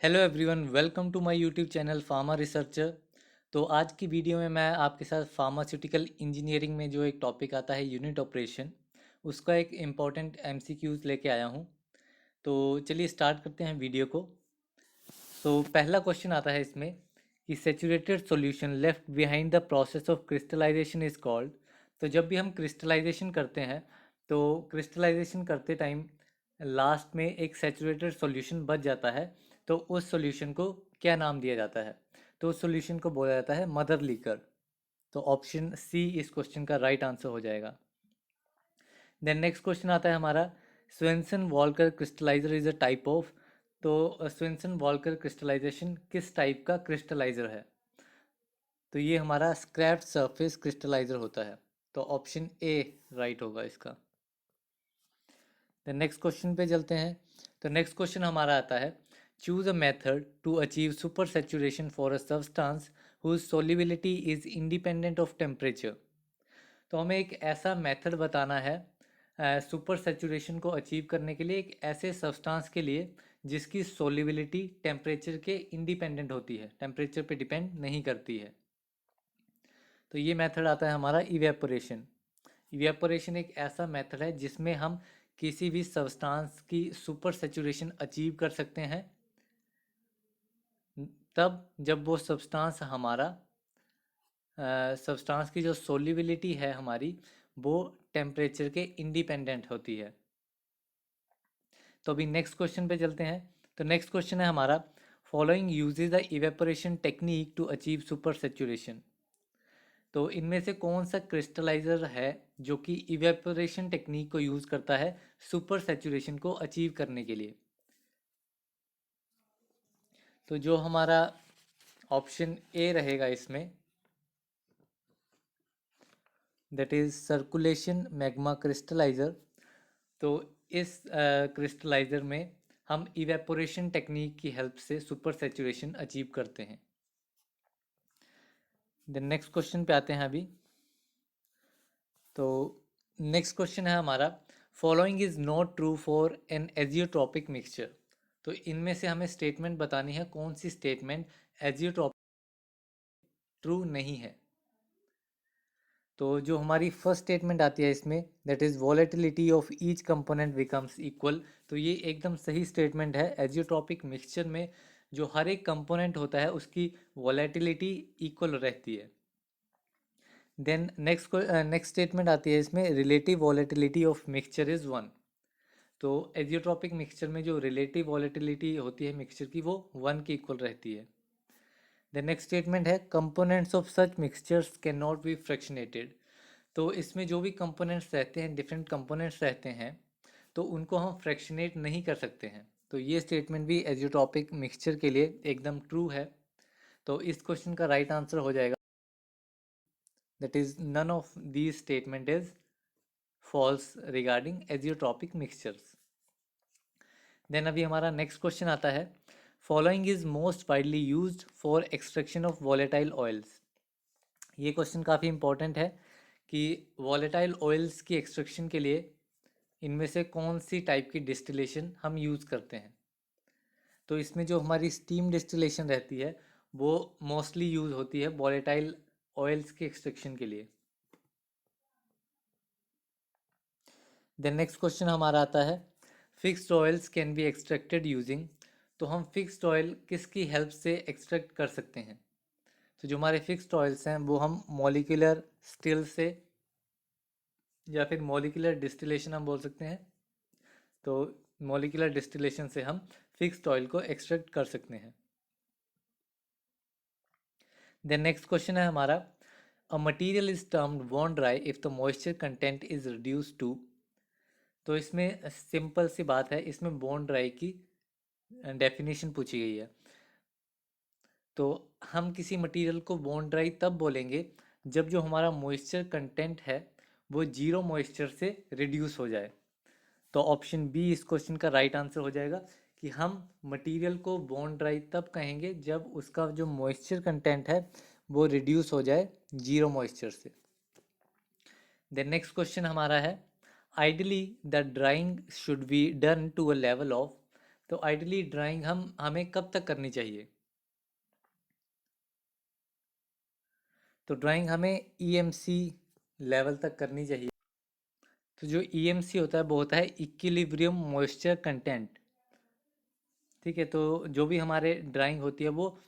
Hello everyone, welcome to my YouTube channel pharma researcher. तो आज की वीडियो में मैं आपके साथ फार्मास्यूटिकल इंजीनियरिंग में जो एक टॉपिक आता है यूनिट ऑपरेशन, उसका एक इम्पॉर्टेंट एमसीक्यूज लेके आया हूँ। तो चलिए स्टार्ट करते हैं वीडियो को। तो पहला क्वेश्चन आता है इसमें कि saturated solution left behind the process of crystallization is called. तो जब भी हम क्रिस्टलाइजेशन करते हैं तो क्रिस्टलाइजेशन करते टाइम लास्ट में एक सेचुरेटेड सॉल्यूशन बच जाता है, तो उस सॉल्यूशन को क्या नाम दिया जाता है? तो उस सॉल्यूशन को बोला जाता है मदर लीकर। तो ऑप्शन सी इस क्वेश्चन का राइट आंसर हो जाएगा। देन नेक्स्ट क्वेश्चन आता है हमारा, Swenson Walker crystallizer is a type of. तो स्वेंसन वॉल्कर क्रिस्टलाइजेशन किस टाइप का क्रिस्टलाइजर है? तो ये हमारा स्क्रैप्ड सरफेस क्रिस्टलाइजर होता है। तो ऑप्शन ए राइट होगा इसका। तो नेक्स्ट क्वेश्चन पे चलते हैं। तो नेक्स्ट क्वेश्चन हमारा आता है, choose a method to achieve super saturation for a substance whose solubility is independent of temperature. तो हमें एक ऐसा मेथड बताना है सुपर सेचुरेशन को अचीव करने के लिए, एक ऐसे सब्सटेंस के लिए जिसकी सोल्युबिलिटी टेम्परेचर के इंडिपेंडेंट होती है, टेम्परेचर पे डिपेंड नहीं करती है। तो ये मेथड आता है हमारा इवेपोरेशन। इवेपोरेशन एक ऐसा मेथड है जिसमें हम किसी भी सब्सटेंस की सुपर सेचुरेशन अचीव कर सकते हैं, तब जब वो सब्सटेंस हमारा सब्सटेंस की जो सोल्युबिलिटी है हमारी, वो टेम्परेचर के इंडिपेंडेंट होती है। तो अभी नेक्स्ट क्वेश्चन पे चलते हैं। तो नेक्स्ट क्वेश्चन है हमारा, following uses the evaporation technique to achieve super saturation. तो इनमें से कौन सा क्रिस्टलाइजर है जो कि इवेपोरेशन टेक्निक को यूज करता है सुपर सेचुरेशन को अचीव करने के लिए? तो जो हमारा ऑप्शन ए रहेगा इसमें, दैट इज सर्कुलेशन मैग्मा क्रिस्टलाइजर। तो इस क्रिस्टलाइजर में हम इवेपोरेशन टेक्निक की हेल्प से सुपर सेचुरेशन अचीव करते हैं। देन नेक्स्ट क्वेश्चन पे आते हैं अभी। तो नेक्स्ट क्वेश्चन है हमारा, following is not true for an azeotropic mixture. तो इनमें से हमें स्टेटमेंट बतानी है, कौन सी स्टेटमेंट एजियोट्रॉपिक ट्रू नहीं है। तो जो हमारी फर्स्ट स्टेटमेंट आती है इसमें, that is volatility of each component becomes equal. तो ये एकदम सही स्टेटमेंट है। एजियोट्रॉपिक मिक्सचर में जो हर एक कंपोनेंट होता है उसकी वॉलेटिलिटी इक्वल रहती है। देन नेक्स्ट स्टेटमेंट आती है इसमें, relative volatility of mixture is one. तो एजियोट्रॉपिक मिक्सचर में जो रिलेटिव वॉलेटिलिटी होती है मिक्सचर की, वो वन की इक्वल रहती है। द नेक्स्ट स्टेटमेंट है, components of such mixtures can not be फ्रैक्शनेटेड। तो इसमें जो भी कंपोनेंट्स रहते हैं, डिफरेंट कंपोनेंट्स रहते हैं, तो उनको हम फ्रैक्शनेट नहीं कर सकते हैं। तो ये स्टेटमेंट भी एजियोट्रॉपिक मिक्सचर के लिए एकदम ट्रू है। तो इस क्वेश्चन का राइट आंसर हो जाएगा, that is none of these statement is false regarding azeotropic mixtures. Then अभी हमारा नेक्स्ट क्वेश्चन आता है, following is most widely used for extraction of volatile oils. ये क्वेश्चन काफ़ी इंपॉर्टेंट है कि वॉलेटाइल ऑयल्स की एक्सट्रैक्शन के लिए इनमें से कौन सी टाइप की डिस्टिलेशन हम यूज़ करते हैं। तो इसमें जो हमारी स्टीम डिस्टिलेशन रहती है वो मोस्टली यूज़ होती है वॉलेटाइल ऑयल्स के एक्सट्रैक्शन के लिए। देन नेक्स्ट क्वेश्चन हमारा आता है, fixed oils can be extracted using. तो हम फिक्स्ड ऑयल किसकी हेल्प से एक्सट्रैक्ट कर सकते हैं? तो जो हमारे फिक्स्ड ऑयल्स हैं वो हम मॉलिक्यूलर स्टिल से या फिर मॉलिक्यूलर डिस्टिलेशन हम बोल सकते हैं। तो मॉलिक्यूलर डिस्टिलेशन से हम फिक्स्ड ऑयल को एक्सट्रैक्ट कर सकते हैं। देन नेक्स्ट क्वेश्चन है हमारा, a material is termed bone dry if the moisture content is reduce to. तो इसमें सिंपल सी बात है, इसमें बॉन्ड ड्राई की डेफिनेशन पूछी गई है। तो हम किसी मटेरियल को बॉन्ड ड्राई तब बोलेंगे जब जो हमारा मॉइस्चर कंटेंट है वो जीरो मॉइस्चर से रिड्यूस हो जाए। तो ऑप्शन बी इस क्वेश्चन का राइट आंसर हो जाएगा कि हम मटेरियल को बॉन्ड ड्राई तब कहेंगे जब उसका जो मॉइस्चर कंटेंट है वो रिड्यूस हो जाए जीरो मॉइस्चर से। देन नेक्स्ट क्वेश्चन हमारा है, ideally the drying should be done to a level of. तो आइडियली ड्राइंग हमें कब तक करनी चाहिए? तो ड्राइंग हमें ईएमसी लेवल तक करनी चाहिए। तो जो ईएमसी होता है वो होता है इक्विलिब्रियम मॉइस्चर कंटेंट। ठीक है, तो जो भी हमारे ड्राइंग होती है वो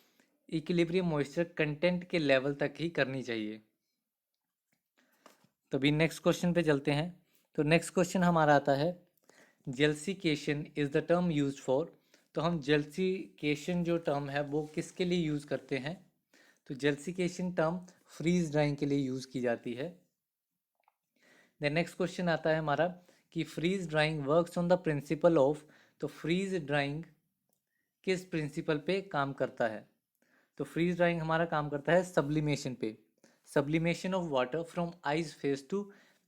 इक्विलिब्रियम मॉइस्चर कंटेंट के लेवल तक ही करनी चाहिए। तो अभी नेक्स्ट क्वेश्चन पे चलते हैं। तो नेक्स्ट क्वेश्चन हमारा आता है जेल्सिकेशन is the term use for. तो हम जेल्सिकेशन जो टर्म है वो किसके लिए यूज़ करते हैं? तो जेल्सिकेशन टर्म फ्रीज ड्राइंग के लिए यूज़ की जाती है। द नेक्स्ट क्वेश्चन आता है हमारा कि freeze drying works on the principle of. तो फ्रीज ड्राइंग किस प्रिंसिपल पे काम करता है? तो फ्रीज ड्राइंग हमारा काम करता है सब्लिमेशन पे। Sublimation of water from ice phase to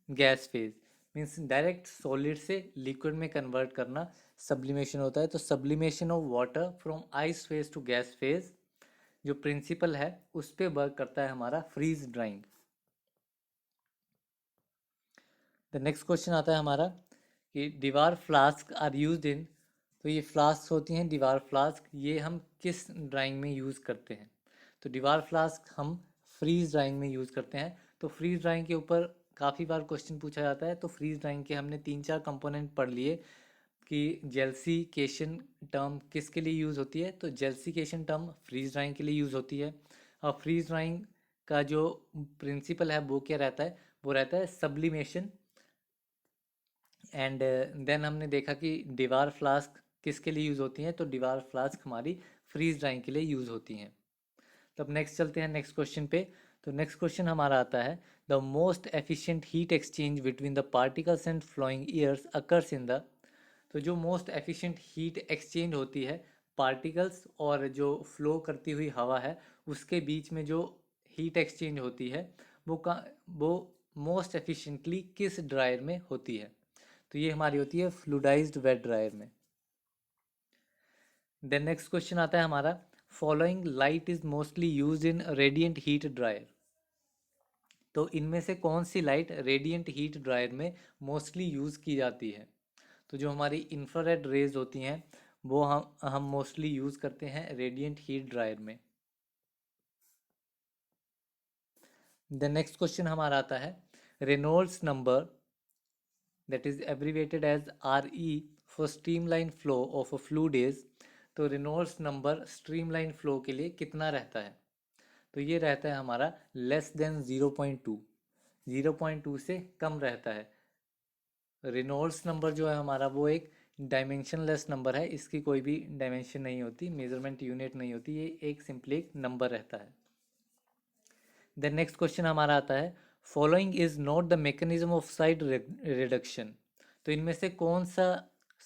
gas phase, means direct solid से लिक्विड में कन्वर्ट करना सब्लिमेशन होता है। तो sublimation of water from ice phase to gas phase जो प्रिंसिपल है उस पे वर्क करता है हमारा freeze drying. The next question आता है हमारा कि दीवार फ्लास्क आर यूज्ड इन। तो ये फ्लास्क होती हैं दीवार फ्लास्क, ये हम किस ड्राइंग में यूज़ करते हैं? तो दीवार फ्लास्क हम फ्रीज ड्राइंग में यूज़ करते हैं। तो फ्रीज ड्राइंग के ऊपर काफ़ी बार क्वेश्चन पूछा जाता है। तो फ्रीज ड्राइंग के हमने 3-4 कंपोनेंट पढ़ लिए कि जेल्सिकेशन टर्म किसके लिए यूज़ होती है। तो जेल्सिकेशन टर्म फ्रीज ड्राइंग के लिए यूज़ होती है। और फ्रीज ड्राइंग का जो प्रिंसिपल है वो क्या रहता है? वो रहता है सब्लिमेशन। एंड देन हमने देखा कि दीवार फ्लास्क किसके लिए यूज़ होती हैं? तो दीवार फ्लास्क हमारी फ्रीज ड्राइंग के लिए यूज़ होती हैं। तब नेक्स्ट चलते हैं नेक्स्ट क्वेश्चन पे। तो नेक्स्ट क्वेश्चन हमारा आता है the most efficient heat exchange between the particles and flowing airs occurs in the. तो जो मोस्ट एफिशिएंट हीट एक्सचेंज होती है पार्टिकल्स और जो फ्लो करती हुई हवा है उसके बीच में जो हीट एक्सचेंज होती है वो मोस्ट एफिशिएंटली किस ड्रायर में होती है? तो ये हमारी होती है फ्लूडाइज्ड वेट ड्रायर में। देन नेक्स्ट क्वेश्चन आता है हमारा following light is mostly used in radiant heat dryer. तो इनमें से कौन सी लाइट रेडिएंट हीट ड्रायर में मोस्टली यूज़ की जाती है? तो जो हमारी इंफ्रारेड रेज होती हैं वो हम मोस्टली यूज़ करते हैं रेडिएंट हीट ड्रायर में। द नेक्स्ट क्वेश्चन हमारा आता है Reynolds number that is abbreviated as RE for streamline flow of a fluid is। तो रेनॉल्ड्स नंबर स्ट्रीमलाइन फ्लो के लिए कितना रहता है? तो ये रहता है हमारा लेस देन 0.2, 0.2 से कम रहता है। रेनॉल्ड्स नंबर जो है हमारा वो एक डायमेंशनलेस नंबर है, इसकी कोई भी डायमेंशन नहीं होती, मेजरमेंट यूनिट नहीं होती, ये एक सिंपली एक नंबर रहता है। देन नेक्स्ट क्वेश्चन हमारा आता है following is not the mechanism of side reduction. तो इनमें से कौन सा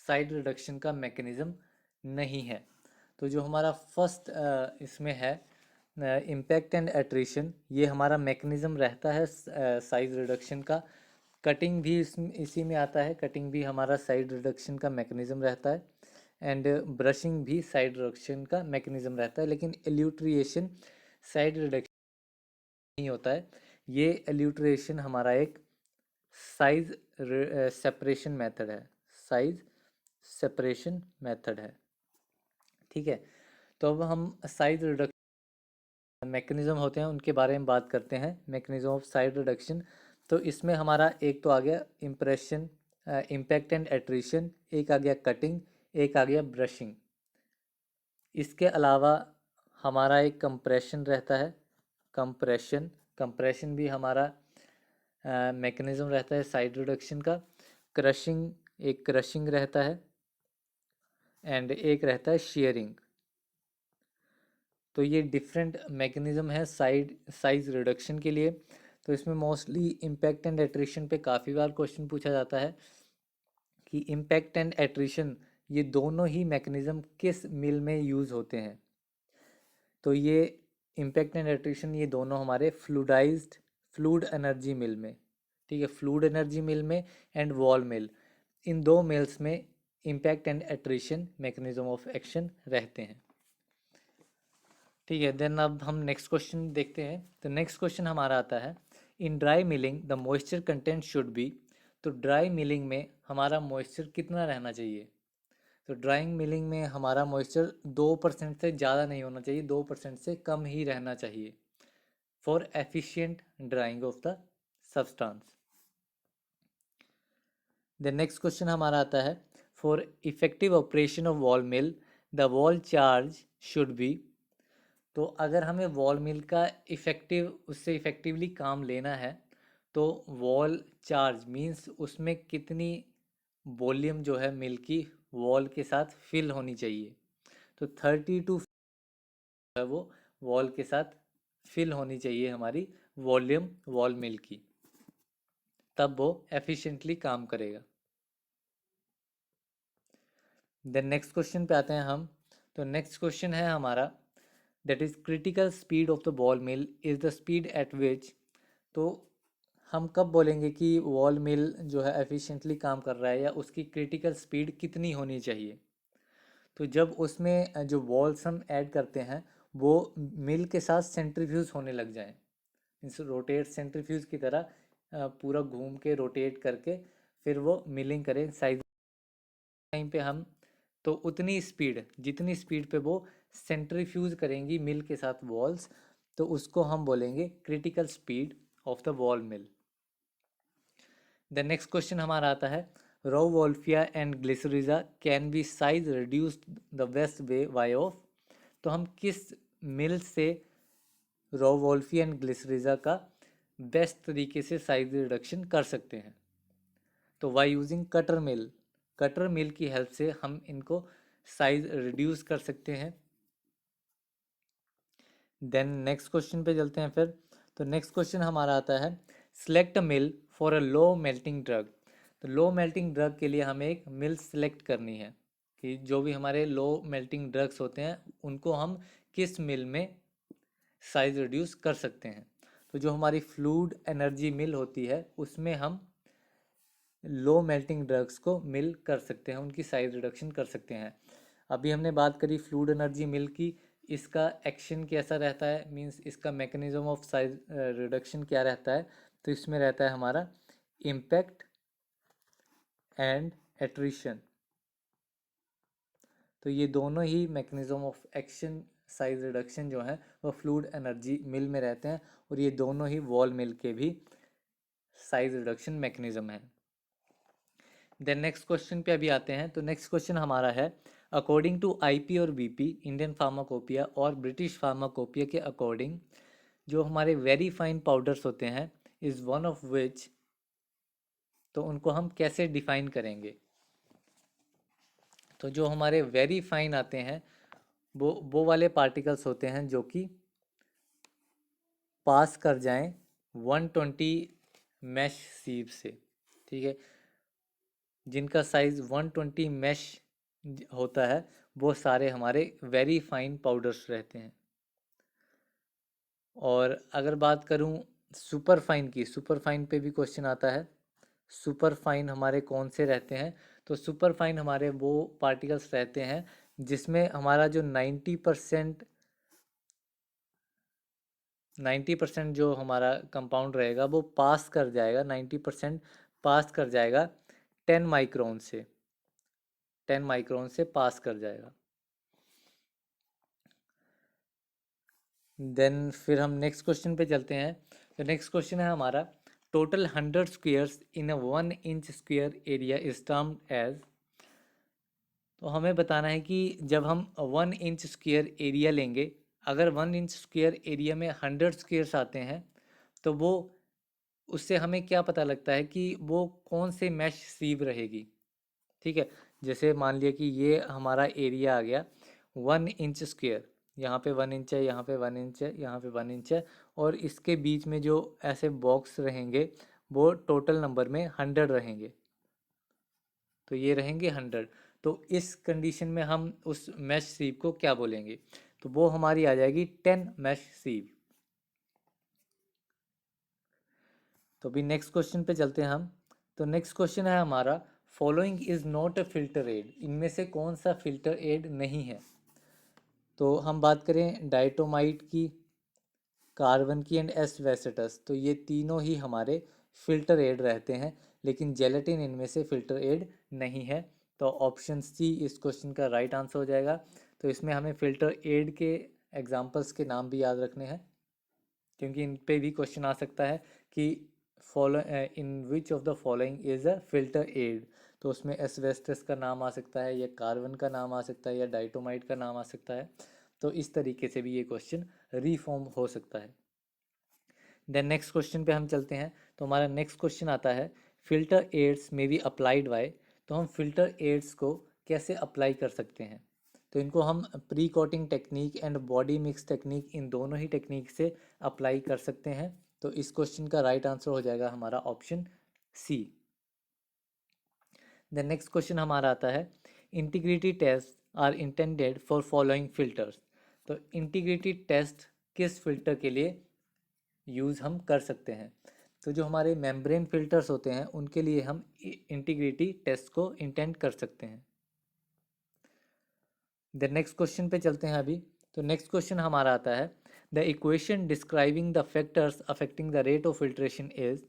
साइड रिडक्शन का मैकेनिज्म नहीं है? तो जो हमारा फर्स्ट इसमें है इम्पैक्ट एंड एट्रिशन, ये हमारा मैकेनिज्म रहता है साइज रिडक्शन का। कटिंग भी इसी में आता है, कटिंग भी हमारा साइड रिडक्शन का मैकेनिज्म रहता है। एंड ब्रशिंग भी साइड रिडक्शन का मैकेनिज्म रहता है, लेकिन एल्यूट्रिएशन साइड रिडक्शन नहीं होता है। ये एल्यूट्रेशन हमारा एक साइज सेपरेशन मेथड है, साइज सेपरेशन मेथड है। ठीक है, तो अब हम साइज रिडक्शन मैकेनिज्म होते हैं उनके बारे में बात करते हैं। मैकेनिज्म ऑफ साइड रिडक्शन, तो इसमें हमारा एक तो आ गया इम्प्रेशन, इम्पैक्ट एंड एट्रिशन, एक आ गया कटिंग, एक आ गया ब्रशिंग। इसके अलावा हमारा एक कंप्रेशन रहता है, कंप्रेशन, कंप्रेशन भी हमारा मैकेनिज्म रहता है साइड रिडक्शन का। क्रशिंग, एक क्रशिंग रहता है एंड एक रहता है शेयरिंग। तो ये डिफरेंट मैकेनिज्म है साइज रिडक्शन के लिए। तो इसमें मोस्टली इम्पैक्ट एंड एट्रिशन पे काफ़ी बार क्वेश्चन पूछा जाता है कि इम्पैक्ट एंड एट्रिशन ये दोनों ही मैकेनिज्म किस मिल में यूज़ होते हैं? तो ये इम्पैक्ट एंड एट्रिशन ये दोनों हमारे फ्लूड एनर्जी मिल में, ठीक है, फ्लूड एनर्जी मिल में एंड वॉल मिल, इन दो मिल्स में impact and attrition mechanism of action रहते हैं। ठीक है, देन अब हम नेक्स्ट क्वेश्चन देखते हैं। तो नेक्स्ट क्वेश्चन हमारा आता है in dry milling the moisture content should be. तो ड्राई मिलिंग में हमारा मॉइस्चर कितना रहना चाहिए? तो ड्राइंग मिलिंग में हमारा मॉइस्चर 2% से ज़्यादा नहीं होना चाहिए, 2% से कम ही रहना चाहिए for efficient drying of the substance. The next question हमारा आता है, for effective operation of wall mill the wall charge should be. तो अगर हमें वॉल मिल का उससे इफ़ेक्टिवली काम लेना है तो वॉल चार्ज मींस उसमें कितनी वॉल्यूम जो है मिल की वॉल के साथ फिल होनी चाहिए। तो 32 है वो वॉल के साथ फिल होनी चाहिए हमारी वॉल्यूम वॉल मिल की, तब वो एफिशिएंटली काम करेगा। देन नेक्स्ट क्वेश्चन पे आते हैं हम। तो नेक्स्ट क्वेश्चन है हमारा, that is critical speed of the ball mill is the speed at विच। तो हम कब बोलेंगे कि वॉल मिल जो है एफिशिएंटली काम कर रहा है, या उसकी क्रिटिकल स्पीड कितनी होनी चाहिए। तो जब उसमें जो वॉल्स हम ऐड करते हैं वो मिल के साथ सेंट्रीफ्यूज होने लग जाएं, मीन्स रोटेट सेंट्रीफ्यूज की तरह पूरा घूम के रोटेट करके फिर वो मिलिंग करें साइज टाइम पे हम, तो उतनी स्पीड जितनी स्पीड पे वो सेंट्रीफ्यूज करेंगी मिल के साथ वॉल्स, तो उसको हम बोलेंगे critical speed of the ball mill. The next question हमारा आता है, Rauwolfia and Glycyrrhiza can be size reduced the best way by of. तो हम किस मिल से रोवोल्फिया एंड ग्लिसरीजा का बेस्ट तरीके से साइज रिडक्शन कर सकते हैं। तो वाई यूजिंग कटर मिल, कटर मिल की हेल्प से हम इनको साइज रिड्यूस कर सकते हैं। देन नेक्स्ट क्वेश्चन पे चलते हैं फिर। तो नेक्स्ट क्वेश्चन हमारा आता है, select a mill for a low melting drug. तो लो मेल्टिंग ड्रग के लिए हमें एक मिल सेलेक्ट करनी है कि जो भी हमारे लो मेल्टिंग ड्रग्स होते हैं उनको हम किस मिल में साइज रिड्यूस कर सकते हैं। तो जो हमारी फ्लूइड एनर्जी मिल होती है उसमें हम लो मेल्टिंग ड्रग्स को मिल कर सकते हैं, उनकी साइज रिडक्शन कर सकते हैं। अभी हमने बात करी फ्लूइड एनर्जी मिल की, इसका एक्शन कैसा रहता है, मींस इसका मैकेनिज्म ऑफ साइज रिडक्शन क्या रहता है। तो इसमें रहता है हमारा इम्पैक्ट एंड एट्रिशन। तो ये दोनों ही mechanism of action size reduction जो है वो फ्लूइड एनर्जी मिल में रहते हैं, और ये दोनों ही वॉल मिल के भी साइज रिडक्शन मैकेनिज्म है। देन नेक्स्ट क्वेश्चन पे अभी आते हैं। तो नेक्स्ट क्वेश्चन हमारा है, अकॉर्डिंग टू आईपी और बीपी इंडियन फार्माकोपिया और ब्रिटिश फार्माकोपिया के अकॉर्डिंग जो हमारे वेरी फाइन पाउडर्स होते हैं इज़ वन ऑफ विच। तो उनको हम कैसे डिफाइन करेंगे। तो जो हमारे वेरी फाइन आते हैं वो वाले पार्टिकल्स होते हैं जो कि पास कर जाएं 120 मैश सीव से, ठीक है। जिनका साइज 120 मैश होता है वो सारे हमारे वेरी फाइन पाउडर्स रहते हैं। और अगर बात करूं सुपर फाइन की, सुपर फाइन पे भी क्वेश्चन आता है, सुपर फाइन हमारे कौन से रहते हैं। तो सुपर फाइन हमारे वो पार्टिकल्स रहते हैं जिसमें हमारा जो 90% जो हमारा कंपाउंड रहेगा वो पास कर जाएगा, 90% पास कर जाएगा 10 माइक्रोन से, 10 माइक्रोन से पास कर जाएगा। देन फिर हम नेक्स्ट क्वेश्चन पे चलते हैं। तो नेक्स्ट क्वेश्चन है हमारा, total 100 squares in a 1 inch square area is termed as. तो हमें बताना है कि जब हम 1 इंच स्क्वेयर एरिया लेंगे, अगर 1 इंच स्क्वेयर एरिया में 100 स्क्वेयर्स आते हैं तो वो उससे हमें क्या पता लगता है कि वो कौन से मैश सीव रहेगी, ठीक है। जैसे मान लिया कि ये हमारा एरिया आ गया 1 इंच स्क्वेयर, यहाँ पे 1 इंच है, यहाँ पे 1 इंच है, यहाँ पे 1 इंच है, और इसके बीच में जो ऐसे बॉक्स रहेंगे वो टोटल नंबर में 100 रहेंगे। तो ये रहेंगे 100। तो इस कंडीशन में हम उस मैश सीव को क्या बोलेंगे। तो वो हमारी आ जाएगी 10 मैश सीव। तो अभी नेक्स्ट क्वेश्चन पे चलते हैं हम। तो नेक्स्ट क्वेश्चन है हमारा, following is not a filter aid. इनमें से कौन सा फिल्टर एड नहीं है। तो हम बात करें डाइटोमाइट की, कार्बन की एंड एस वेसेटस, तो ये तीनों ही हमारे फिल्टर एड रहते हैं, लेकिन जेलेटिन इनमें से फिल्टर एड नहीं है। तो ऑप्शन सी इस क्वेश्चन का राइट आंसर हो जाएगा। तो इसमें हमें फ़िल्टर एड के एग्जांपल्स के नाम भी याद रखने हैं, क्योंकि इन पे भी क्वेश्चन आ सकता है कि follow in which of the following is a filter aid. तो उसमें एस्बेस्टस का नाम आ सकता है, या कार्बन का नाम आ सकता है, या डाइटोमाइट का नाम आ सकता है। तो इस तरीके से भी ये क्वेश्चन रीफॉर्म हो सकता है। देन नेक्स्ट क्वेश्चन पे हम चलते हैं। तो हमारा नेक्स्ट क्वेश्चन आता है, फिल्टर एड्स में बी अप्लाइड बाय। तो हम फिल्टर एड्स को कैसे अप्लाई कर सकते हैं? तो इनको हम pre coating technique and body mix technique, इन दोनों ही टेक्निक से अप्लाई कर सकते हैं। तो इस क्वेश्चन का राइट आंसर हो जाएगा हमारा option C. The next question हमारा आता है, integrity test are intended for following filters. तो इंटीग्रिटी टेस्ट किस फिल्टर के लिए यूज़ हम कर सकते हैं? तो जो हमारे मेम्ब्रेन फिल्टर्स होते हैं उनके लिए हम इंटीग्रिटी टेस्ट को इंटेंड कर सकते हैं। द नेक्स्ट क्वेश्चन पे चलते हैं अभी। तो नेक्स्ट क्वेश्चन हमारा आता है, the equation describing the factors affecting the rate of filtration is.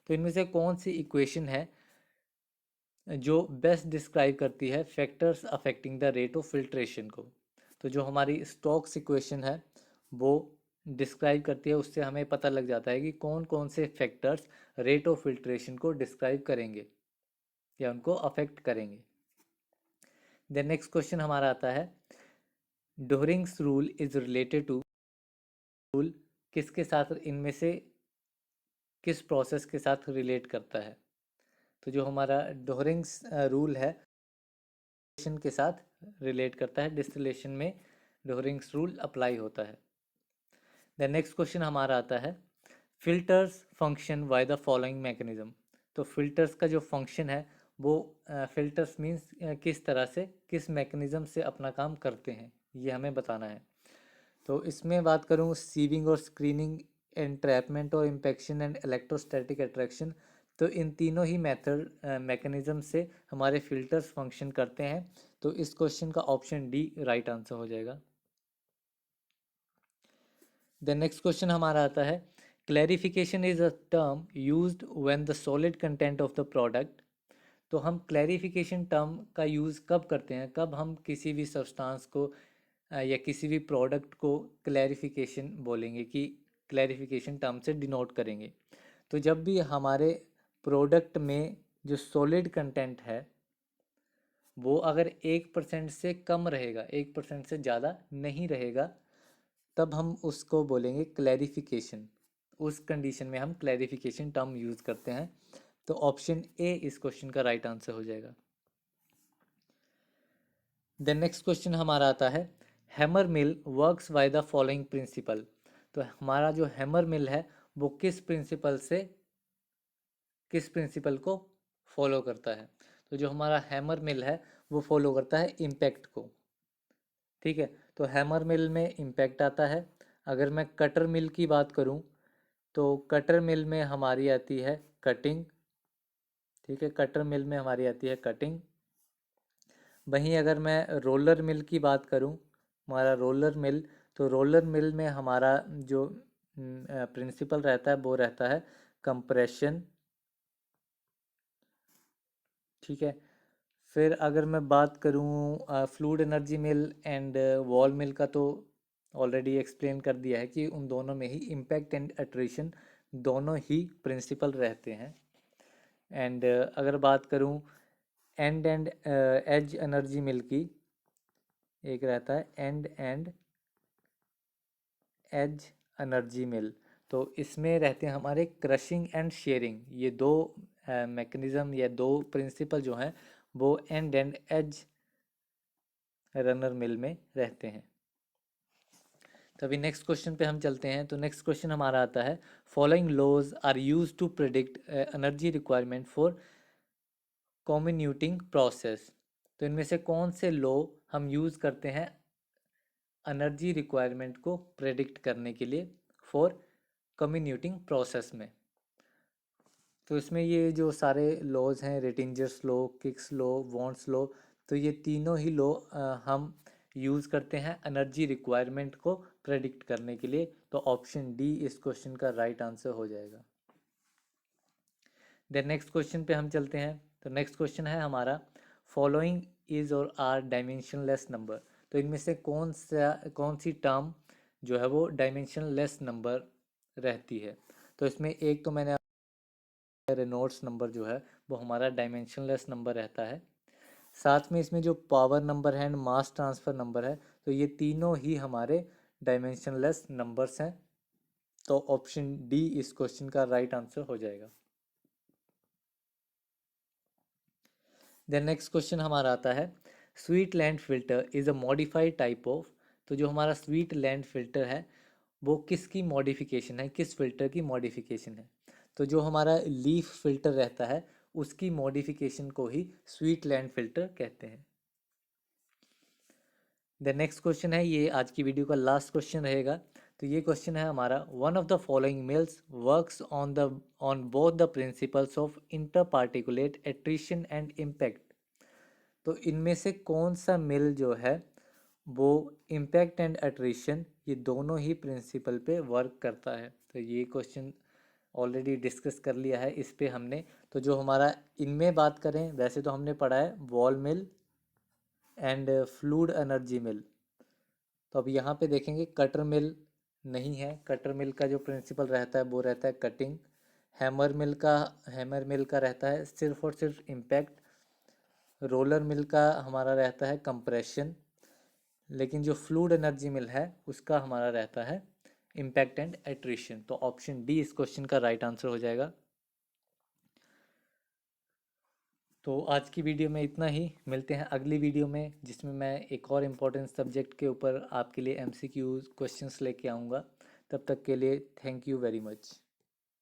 तो इनमें से कौन सी इक्वेशन है जो बेस्ट डिस्क्राइब करती है factors affecting the rate of filtration को? तो जो हमारी स्टोक्स इक्वेशन है वो डिस्क्राइब करती है, उससे हमें पता लग जाता है कि कौन कौन से फैक्टर्स रेट ऑफ फिल्ट्रेशन को डिस्क्राइब करेंगे या उनको अफेक्ट करेंगे। देन नेक्स्ट क्वेश्चन हमारा आता है, Duhring's rule is related to. Rule किसके साथ, इनमें से किस प्रोसेस के साथ रिलेट करता है? तो जो हमारा डोहरिंग्स रूल है डिस्टिलेशन के साथ रिलेट करता है, डिस्टिलेशन में डोहरिंग्स रूल अप्लाई होता है। द नेक्स्ट क्वेश्चन हमारा आता है, filters function by the following mechanism. तो फिल्टर्स का जो फंक्शन है वो फिल्टर्स मीन्स किस तरह से, किस मैकेनिज्म से अपना काम करते हैं, ये हमें बताना है। तो इसमें बात करूँ सीविंग और स्क्रीनिंग, एंट्रैपमेंट और इम्पेक्शन एंड इलेक्ट्रोस्टैटिक अट्रैक्शन, तो इन तीनों ही मेथड मैकेनिज्म से हमारे फिल्टर्स फंक्शन करते हैं। तो इस क्वेश्चन का ऑप्शन डी राइट आंसर हो जाएगा। द नेक्स्ट क्वेश्चन हमारा आता है, clarification is a term used when the solid content of the product. तो हम क्लैरिफिकेशन टर्म का यूज़ कब करते हैं, कब हम किसी भी सब्सटेंस को या किसी भी प्रोडक्ट को क्लैरिफिकेशन बोलेंगे, कि क्लैरिफिकेशन टर्म से डिनोट करेंगे? तो जब भी हमारे प्रोडक्ट में जो सॉलिड कंटेंट है वो अगर 1% से कम रहेगा, 1% से ज़्यादा नहीं रहेगा, तब हम उसको बोलेंगे क्लैरिफिकेशन। उस कंडीशन में हम क्लैरिफिकेशन टर्म यूज़ करते हैं। तो ऑप्शन ए इस क्वेश्चन का राइट आंसर हो जाएगा। द नेक्स्ट क्वेश्चन हमारा आता है, hammer mill works by the following principle. तो हमारा जो हैमर मिल है वो किस प्रिंसिपल को फॉलो करता है? तो जो हमारा हैमर मिल है वो फॉलो करता है इम्पैक्ट को। ठीक है, तो हैमर मिल में इम्पैक्ट आता है। अगर मैं कटर मिल की बात करूं तो कटर मिल में हमारी आती है कटिंग। ठीक है, कटर मिल में हमारी आती है कटिंग। वहीं अगर मैं रोलर मिल की बात करूं, हमारा रोलर मिल, तो रोलर मिल में हमारा जो प्रिंसिपल रहता है वो रहता है कंप्रेशन। ठीक है, फिर अगर मैं बात करूं fluid energy mill and ball mill का, तो ऑलरेडी एक्सप्लेन कर दिया है कि उन दोनों में ही इम्पैक्ट एंड अट्रेशन दोनों ही प्रिंसिपल रहते हैं। एंड अगर बात करूं एंड एज एनर्जी मिल की, एक रहता है एंड एज एनर्जी मिल, तो इसमें रहते हैं हमारे क्रशिंग एंड शेयरिंग। ये दो मैकेनिज्म या दो प्रिंसिपल जो हैं वो एंड एज रनर मिल में रहते हैं। तो अभी नेक्स्ट क्वेश्चन पे हम चलते हैं। तो नेक्स्ट क्वेश्चन हमारा आता है, following laws are used to predict energy requirement for comminuting process. तो इनमें से कौन से लॉ हम यूज़ करते हैं एनर्जी रिक्वायरमेंट को प्रेडिक्ट करने के लिए फॉर कम्युनिटिंग प्रोसेस में? तो इसमें ये जो सारे लॉज हैं, Rittinger's law, Kick's law, Bond's law, तो ये तीनों ही लॉ हम यूज़ करते हैं एनर्जी रिक्वायरमेंट को प्रेडिक्ट करने के लिए। तो ऑप्शन डी इस क्वेश्चन का राइट आंसर हो जाएगा। देन नेक्स्ट क्वेश्चन पे हम चलते हैं। तो नेक्स्ट क्वेश्चन है हमारा, फॉलोइंग इज और आर डायमेंशनलेस नंबर। तो इनमें से कौन सी टर्म जो है वो डायमेंशनलेस नंबर रहती है। तो इसमें एक तो मैंने रेनॉल्ड्स नंबर जो है वो हमारा डायमेंशनलेस नंबर रहता है। साथ में इसमें जो पावर नंबर है एंड मास ट्रांसफ़र नंबर है, तो ये तीनों ही हमारे डायमेंशनलेस नंबर्स हैं। तो ऑप्शन डी इस क्वेश्चन का राइट आंसर हो जाएगा। देन नेक्स्ट क्वेश्चन हमारा आता है, sweet land filter is a modified type of. तो जो हमारा स्वीट लैंड फिल्टर है वो किसकी मॉडिफिकेशन है, किस फिल्टर की मॉडिफिकेशन है। तो जो हमारा लीफ फिल्टर रहता है उसकी मॉडिफिकेशन को ही स्वीट लैंड फिल्टर कहते हैं। द नेक्स्ट क्वेश्चन है, ये आज की वीडियो का लास्ट क्वेश्चन रहेगा। तो ये क्वेश्चन है हमारा, one of the following mills works on both the principles of inter particulate attrition and impact. तो इनमें से कौन सा मिल जो है वो इम्पैक्ट एंड एट्रिशन ये दोनों ही प्रिंसिपल पे वर्क करता है। तो ये क्वेश्चन ऑलरेडी डिस्कस कर लिया है इस पे हमने। तो जो हमारा इनमें बात करें, वैसे तो हमने पढ़ा है ball mill and fluid energy mill. तो अब यहाँ पे देखेंगे कटर मिल नहीं है। कटर मिल का जो प्रिंसिपल रहता है वो रहता है कटिंग। हैमर मिल का रहता है सिर्फ और सिर्फ इम्पैक्ट। रोलर मिल का हमारा रहता है कंप्रेशन। लेकिन जो फ्लूइड एनर्जी मिल है उसका हमारा रहता है इम्पैक्ट एंड एट्रिशन। तो ऑप्शन डी इस क्वेश्चन का राइट आंसर हो जाएगा। तो आज की वीडियो में इतना ही। मिलते हैं अगली वीडियो में जिसमें मैं एक और इम्पोर्टेंट सब्जेक्ट के ऊपर आपके लिए एमसीक्यूज क्वेश्चंस लेके आऊँगा। तब तक के लिए थैंक यू वेरी मच।